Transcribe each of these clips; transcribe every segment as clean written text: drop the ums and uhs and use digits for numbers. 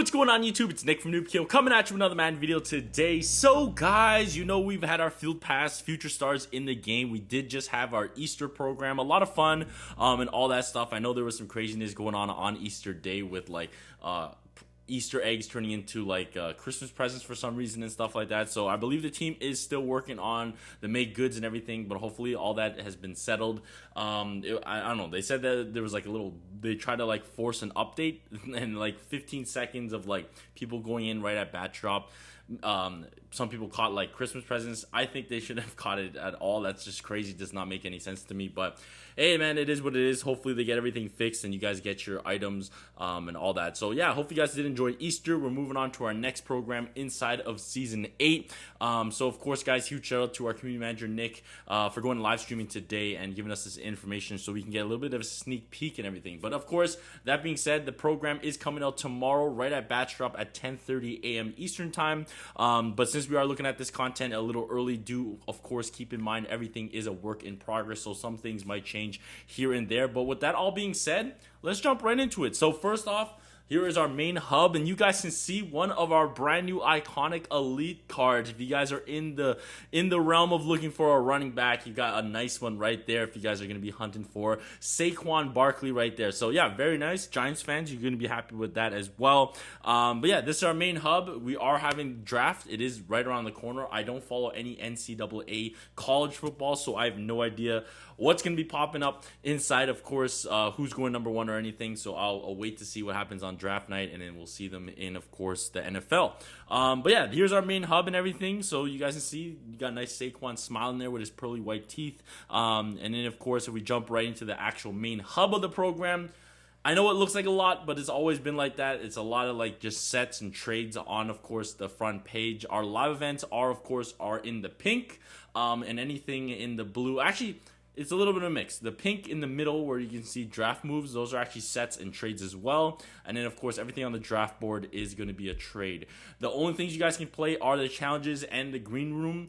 what's going on YouTube? It's Nick from NoobKill coming at you with another Madden video today. So guys, you know we've had our Field Pass future stars in the game. We did just have our Easter program, a lot of fun and all that stuff. I know there was some craziness going on Easter Day with like Easter eggs turning into like Christmas presents for some reason and stuff like that. So I believe the team is still working on the make goods and everything, but hopefully all that has been settled. I don't know, they said that there was like they tried to like force an update and like 15 seconds of like people going in right at bat drop. Some people caught like Christmas presents. I think they shouldn't have caught it at all. That's just crazy. Does not make any sense to me. But hey, man, it is what it is. Hopefully they get everything fixed and you guys get your items and all that. So yeah, hope you guys did enjoy Easter. We're moving on to our next program inside of season 8. So of course, guys, huge shout out to our community manager Nick for going live streaming today and giving us this information so we can get a little bit of a sneak peek and everything. But of course, that being said, the program is coming out tomorrow right at batch drop at 10:30 a.m. Eastern time. But since we are looking at this content a little early, do of course keep in mind everything is a work in progress, so some things might change here and there. But with that all being said, let's jump right into it. So first off, here is our main hub, and you guys can see one of our brand new iconic elite cards. If you guys are in the realm of looking for a running back, you got a nice one right there. If you guys are going to be hunting for Saquon Barkley right there, so yeah, very nice. Giants fans, you're going to be happy with that as well. But yeah, this is our main hub. We are having draft. It is right around the corner. I don't follow any NCAA college football, so I have no idea what's going to be popping up inside, of course, who's going number 1 or anything. So I'll wait to see what happens on draft night, and then we'll see them in, of course, the NFL. But yeah, here's our main hub and everything. So you guys can see you got a nice Saquon smiling there with his pearly white teeth. And then, of course, if we jump right into the actual main hub of the program, I know it looks like a lot, but it's always been like that. It's a lot of like just sets and trades on, of course, the front page. Our live events are in the pink, and anything in the blue. Actually, it's a little bit of a mix. The pink in the middle where you can see draft moves, those are actually sets and trades as well. And then, of course, everything on the draft board is going to be a trade. The only things you guys can play are the challenges and the green room.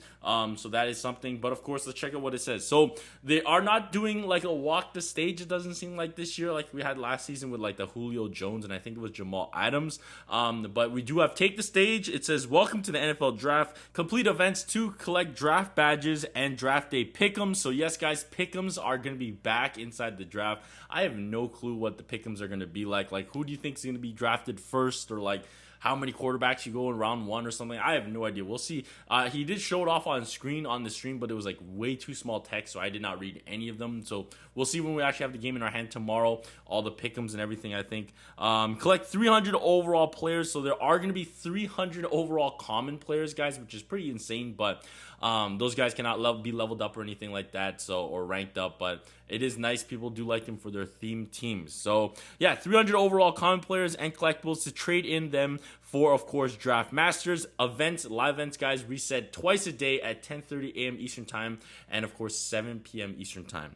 So that is something. But, of course, let's check out what it says. So they are not doing like a walk the stage, it doesn't seem like this year, like we had last season with like the Julio Jones and I think it was Jamal Adams. But we do have take the stage. It says, welcome to the NFL draft. Complete events to collect draft badges and draft day pick'ems. So, yes, guys, pick'ems are going to be back inside the draft. I have no clue what the pick'ems are going to be like. Like, who do you think is going to be drafted first, or like how many quarterbacks you go in round 1 or something? I have no idea. We'll see. He did show it off on screen on the stream, but it was like way too small text, so I did not read any of them. So we'll see when we actually have the game in our hand tomorrow, all the pick'ems and everything, I think. Collect 300 overall players. So there are going to be 300 overall common players, guys, which is pretty insane, but those guys cannot be leveled up or anything like that, so, or ranked up, but it is nice. People do like them for their theme teams. So yeah, 300 overall common players and collectibles to trade in them for, of course, draft masters. Events, live events, guys, reset twice a day at 10:30 a.m. Eastern time and, of course, 7 p.m. Eastern time.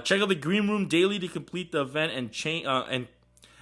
Check out the green room daily to complete the event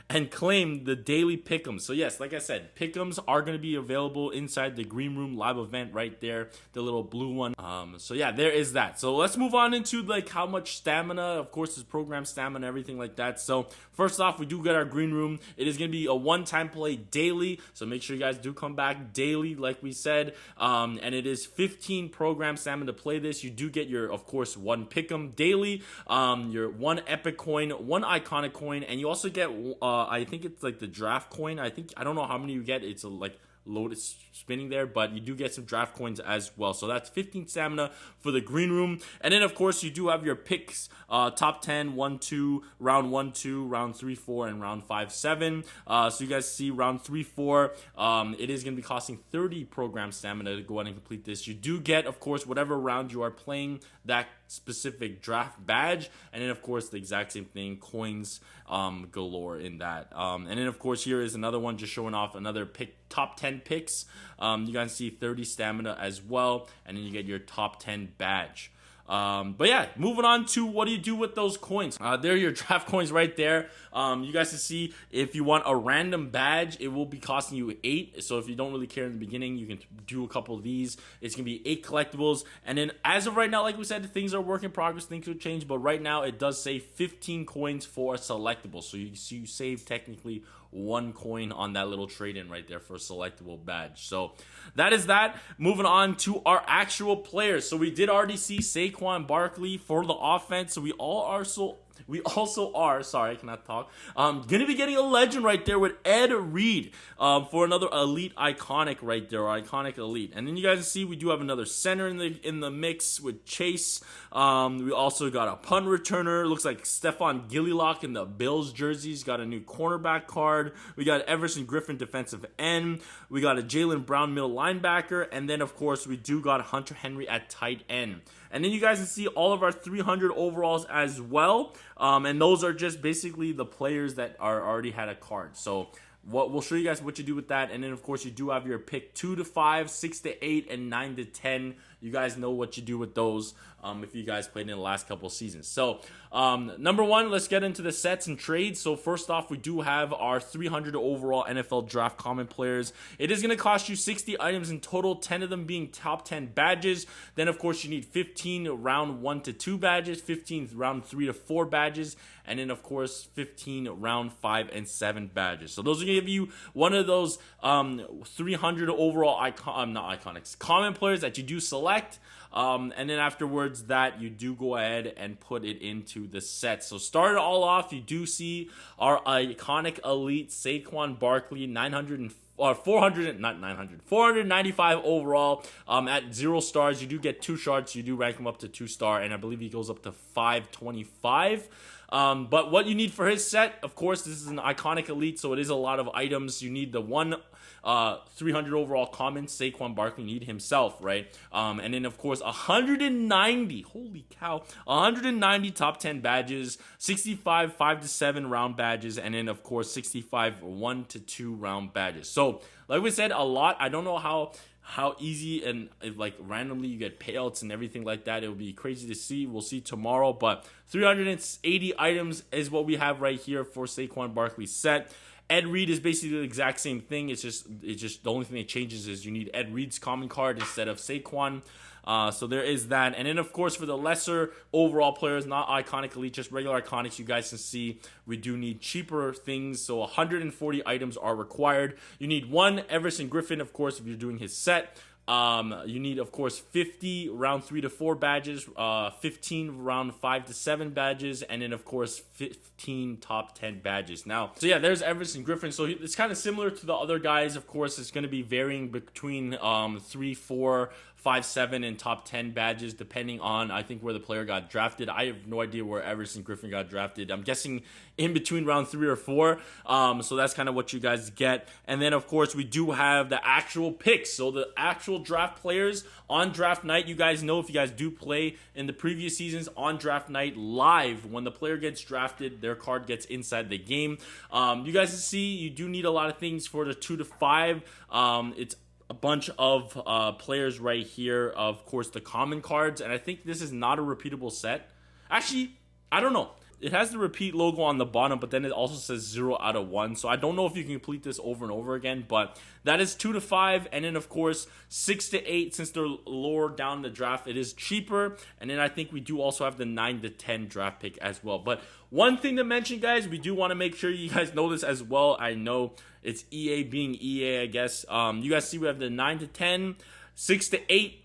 and claim the daily pick'ems. So yes, like I said, pick'ems are going to be available inside the green room live event right there, the little blue one. So yeah, there is that. So let's move on into like how much stamina, of course, this program stamina, everything like that. So first off, we do get our green room. It is going to be a one-time play daily, so make sure you guys do come back daily, like we said. And it is 15 program stamina to play this. You do get your, of course, 1 pick'em daily, your 1 epic coin, 1 iconic coin, and you also get I think it's like the draft coin. I don't know how many you get. It's like loaded spinning there, but you do get some draft coins as well. So that's 15 stamina for the green room. And then, of course, you do have your picks, top 10, 1, 2, round 1, 2, round 3, 4, and round 5, 7. So you guys see round 3, 4, it is going to be costing 30 program stamina to go ahead and complete this. You do get, of course, whatever round you are playing, that specific draft badge, and then, of course, the exact same thing, coins galore in that. And then, of course, here is another one just showing off another pick, top 10 picks. You guys see 30 stamina as well, and then you get your top 10 badge. But yeah, moving on to what do you do with those coins. There are your draft coins right there. You guys can see if you want a random badge, it will be costing you 8. So if you don't really care in the beginning, you can do a couple of these. It's gonna be 8 collectibles, and then as of right now, like we said, things are work in progress, things could change, but right now it does say 15 coins for a selectable. So you save technically 1 coin on that little trade-in right there for a selectable badge. So that is that. Moving on to our actual players. So we did already see Saquon Barkley for the offense. So we also are, sorry, I cannot talk, gonna be getting a legend right there with Ed Reed for another elite iconic right there, or iconic elite. And then you guys see we do have another center in the mix with Chase. We also got a punt returner. Looks like Stephon Gillilock in the Bills jerseys. Got a new cornerback card. We got Everson Griffin defensive end. We got a Jaylen Brown middle linebacker. And then, of course, we do got Hunter Henry at tight end. And then you guys can see all of our 300 overalls as well. And those are just basically the players that are already had a card. So we'll show you guys what you do with that. And then, of course, you do have your pick 2 to 5, 6 to 8, and 9 to 10. You guys know what you do with those if you guys played in the last couple seasons. So, number one, let's get into the sets and trades. So, first off, we do have our 300 overall NFL draft common players. It is going to cost you 60 items in total, 10 of them being top 10 badges. Then, of course, you need 15 round 1 to 2 badges, 15 round 3 to 4 badges, and then, of course, 15 round 5 and 7 badges. So, those are going to give you one of those 300 overall common players that you do select. And then afterwards that you do go ahead and put it into the set. So start it all off, you do see our iconic elite Saquon Barkley 495 overall at 0 stars. You do get 2 shards, you do rank him up to 2-star, and I believe he goes up to 525. But what you need for his set, of course, this is an iconic elite, so it is a lot of items. You need the 300 overall common Saquon Barkley need himself, right? And then, of course, 190, holy cow, 190 top 10 badges, 65 5 to 7 round badges, and then, of course, 65 1 to 2 round badges. So, like we said, a lot. I don't know how easy and if like randomly you get payouts and everything like that. It will be crazy to see. We'll see tomorrow, but 380 items is what we have right here for Saquon Barkley's set. Ed Reed is basically the exact same thing. It's just the only thing that changes is you need Ed Reed's common card instead of Saquon. So there is that. And then, of course, for the lesser overall players, not iconic elite, just regular iconics, you guys can see we do need cheaper things. So 140 items are required. You need 1 Everson Griffin, of course, if you're doing his set. You need, of course, 50 round 3 to 4 badges, 15 round 5 to 7 badges, and then, of course, 15 top 10 badges. Now, so yeah, there's Everson Griffin. So it's kind of similar to the other guys. Of course, it's going to be varying between 3, 4, 5, 7, and top 10 badges, depending on, I think, where the player got drafted. I have no idea where Everson Griffin got drafted. I'm guessing in between round 3 or 4. So that's kind of what you guys get. And then, of course, we do have the actual picks. So the actual draft players on draft night. You guys know, if you guys do play in the previous seasons, on draft night live, when the player gets drafted, their card gets inside the game. You guys see, you do need a lot of things for the 2 to 5. It's a bunch of players right here, of course, the common cards, and I think this is not a repeatable set. Actually, I don't know. It has the repeat logo on the bottom, but then it also says 0 out of 1. So I don't know if you can complete this over and over again, but that is 2 to 5. And then, of course, 6 to 8, since they're lower down the draft, it is cheaper. And then I think we do also have the 9 to 10 draft pick as well. But one thing to mention, guys, we do want to make sure you guys know this as well. I know it's EA being EA, I guess. You guys see we have the 9 to 10, 6 to 8,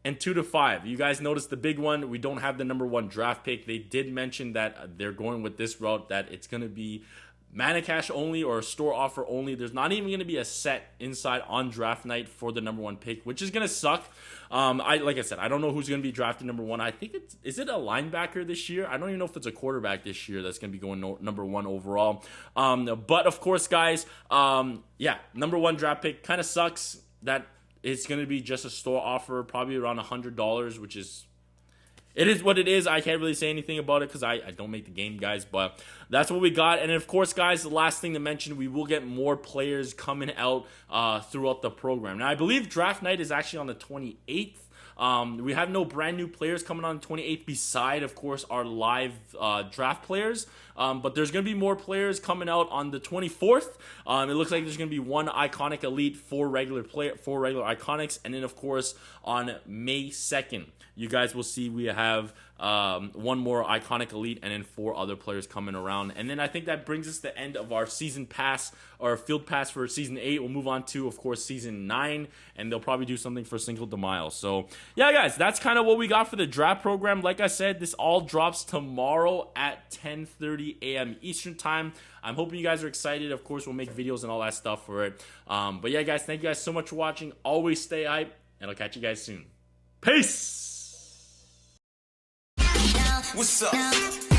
and 2 to 5. You guys noticed the big one. We don't have the number 1 draft pick. They did mention that they're going with this route, that it's going to be Mana Cash only or store offer only. There's not even going to be a set inside on draft night for the number 1 pick, which is going to suck. Like I said, I don't know who's going to be drafted number 1. I think is it a linebacker this year? I don't even know if it's a quarterback this year that's going to be going number 1 overall. But of course, guys, yeah, number 1 draft pick kind of sucks. That it's going to be just a store offer, probably around $100, which is, it is what it is. I can't really say anything about it because I don't make the game, guys, but that's what we got. And of course, guys, the last thing to mention, we will get more players coming out throughout the program. Now, I believe draft night is actually on the 28th. We have no brand new players coming on the 28th beside, of course, our live draft players. But there's going to be more players coming out on the 24th. It looks like there's going to be one iconic elite, four regular iconics, and then of course on May 2nd, you guys will see we have one more iconic elite and then 4 other players coming around. And then I think that brings us to the end of our season pass or field pass for season 8. We'll move on to, of course, season 9, and they'll probably do something for Cinco de Mayo. So yeah, guys, that's kind of what we got for the draft program. Like I said, this all drops tomorrow at 10:30 a.m. Eastern time. I'm hoping you guys are excited. Of course, we'll make videos and all that stuff for it. But yeah, guys, thank you guys so much for watching. Always stay hype, and I'll catch you guys soon. Peace! What's up?